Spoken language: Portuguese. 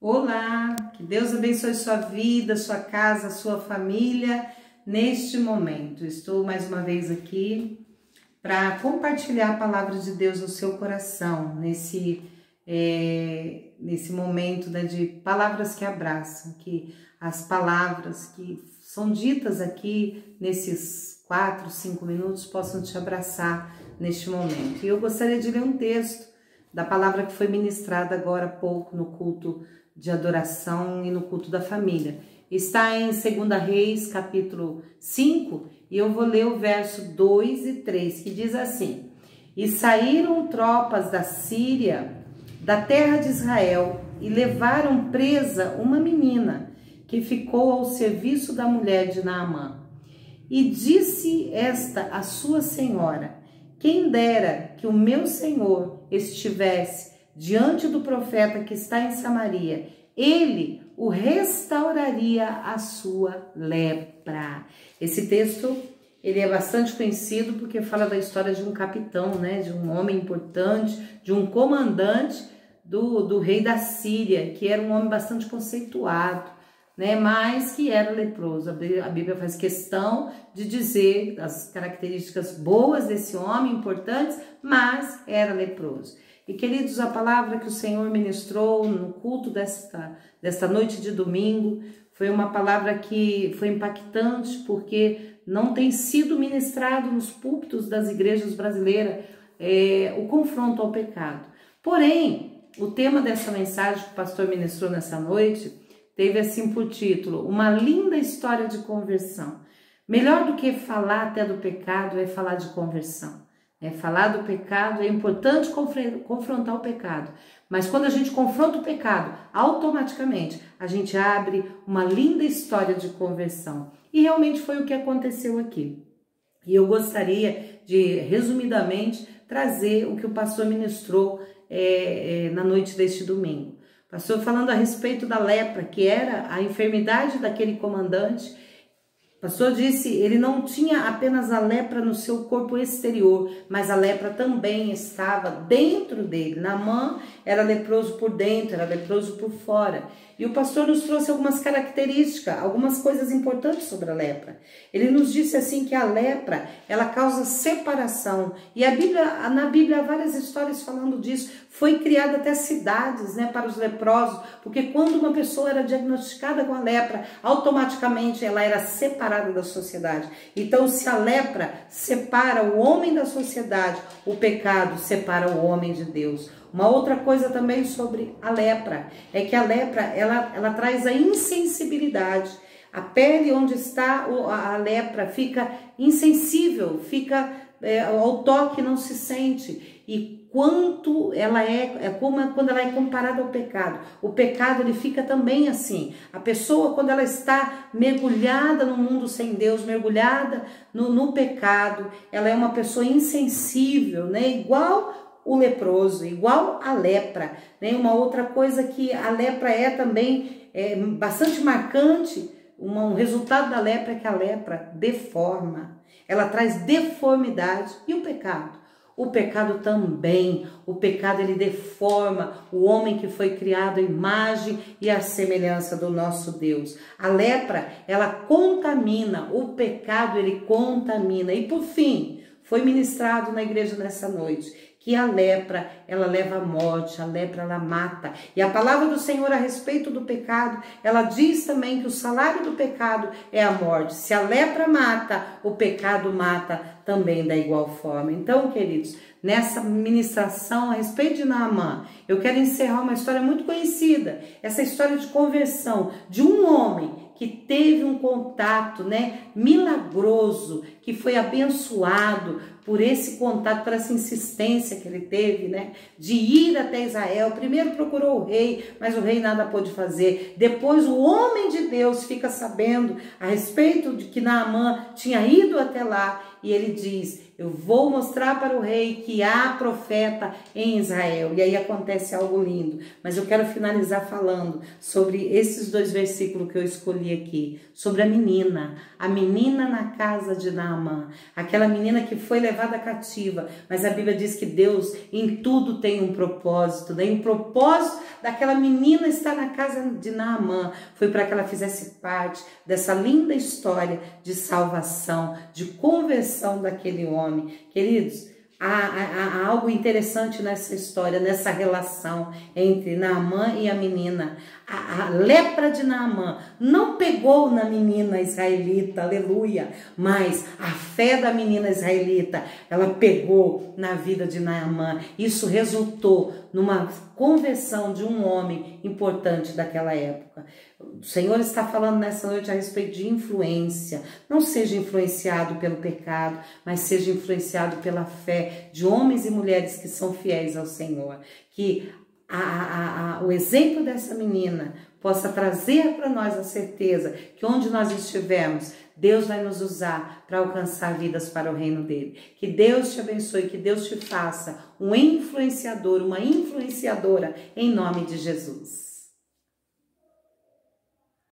Olá, que Deus abençoe sua vida, sua casa, sua família neste momento. Estou mais uma vez aqui para compartilhar a palavra de Deus no seu coração, nesse momento, né, de palavras que abraçam, que as palavras que são ditas aqui nesses 4, 5 minutos possam te abraçar neste momento. E eu gostaria de ler um texto da palavra que foi ministrada agora há pouco no culto de adoração e no culto da família. Está em 2 Reis, capítulo 5, e eu vou ler o verso 2 e 3, que diz assim: E saíram tropas da Síria, da terra de Israel, e levaram presa uma menina, que ficou ao serviço da mulher de Naamã. E disse esta a sua senhora: Quem dera que o meu senhor estivesse diante do profeta que está em Samaria, ele o restauraria a sua lepra. Esse texto, ele é bastante conhecido porque fala da história de um capitão, né, de um homem importante, de um comandante do rei da Síria, que era um homem bastante conceituado, né, mas que era leproso. A Bíblia faz questão de dizer as características boas desse homem, importantes, mas era leproso. E, queridos, a palavra que o Senhor ministrou no culto desta noite de domingo foi uma palavra que foi impactante, porque não tem sido ministrado nos púlpitos das igrejas brasileiras o confronto ao pecado. Porém, o tema dessa mensagem que o pastor ministrou nessa noite teve assim por título: Uma linda história de conversão. Melhor do que falar até do pecado é falar de conversão. Falar do pecado, é importante confrontar o pecado, mas quando a gente confronta o pecado, automaticamente a gente abre uma linda história de conversão. E realmente foi o que aconteceu aqui. E eu gostaria de, resumidamente, trazer o que o pastor ministrou na noite deste domingo. O pastor falando a respeito da lepra, que era a enfermidade daquele comandante. O pastor disse, ele não tinha apenas a lepra no seu corpo exterior, mas a lepra também estava dentro dele. Naamã era leproso por dentro, era leproso por fora. E o pastor nos trouxe algumas características, algumas coisas importantes sobre a lepra. Ele nos disse assim que a lepra, ela causa separação. E na Bíblia há várias histórias falando disso. Foi criada até cidades, né, para os leprosos, porque quando uma pessoa era diagnosticada com a lepra, automaticamente ela era separada da sociedade. Então, se a lepra separa o homem da sociedade, o pecado separa o homem de Deus. Uma outra coisa também sobre a lepra é que a lepra ela traz a insensibilidade. A pele onde está a lepra fica insensível, fica ao toque, não se sente. E quanto ela como quando ela é comparada ao pecado. O pecado, ele fica também assim. A pessoa, quando ela está mergulhada no mundo sem Deus, mergulhada no pecado, ela é uma pessoa insensível, né? Igual o leproso, igual a lepra, né? Uma outra coisa que a lepra também bastante marcante, um resultado da lepra é que a lepra deforma, ela traz deformidade. E o pecado? O pecado também, o pecado ele deforma o homem que foi criado à imagem e à semelhança do nosso Deus. A lepra, ela contamina, o pecado ele contamina. E por fim, foi ministrado na igreja nessa noite que a lepra, ela leva à morte, a lepra, ela mata. E a palavra do Senhor a respeito do pecado, ela diz também que o salário do pecado é a morte. Se a lepra mata, o pecado mata também da igual forma. Então, queridos, nessa ministração a respeito de Naamã, eu quero encerrar uma história muito conhecida, essa história de conversão de um homem que teve um contato, né, milagroso, que foi abençoado por esse contato, por essa insistência que ele teve, né, de ir até Israel. Primeiro procurou o rei, mas o rei nada pôde fazer. Depois o homem de Deus fica sabendo a respeito de que Naamã tinha ido até lá, e ele diz: eu vou mostrar para o rei que há profeta em Israel. E aí acontece algo lindo. Mas eu quero finalizar falando sobre esses 2 versículos que eu escolhi aqui. Sobre a menina na casa de Naamã. Aquela menina que foi levada cativa. Mas a Bíblia diz que Deus em tudo tem um propósito, né? E o propósito daquela menina estar na casa de Naamã foi para que ela fizesse parte dessa linda história de salvação, de conversão daquele homem. Queridos, há algo interessante nessa história, nessa relação entre Naamã e a menina. A lepra de Naamã não pegou na menina israelita, aleluia, mas a fé da menina israelita, ela pegou na vida de Naamã. Isso resultou numa conversão de um homem importante daquela época. O Senhor está falando nessa noite a respeito de influência. Não seja influenciado pelo pecado, mas seja influenciado pela fé de homens e mulheres que são fiéis ao Senhor. Que o exemplo dessa menina possa trazer para nós a certeza que onde nós estivermos, Deus vai nos usar para alcançar vidas para o reino dele. Que Deus te abençoe, que Deus te faça um influenciador, uma influenciadora, em nome de Jesus.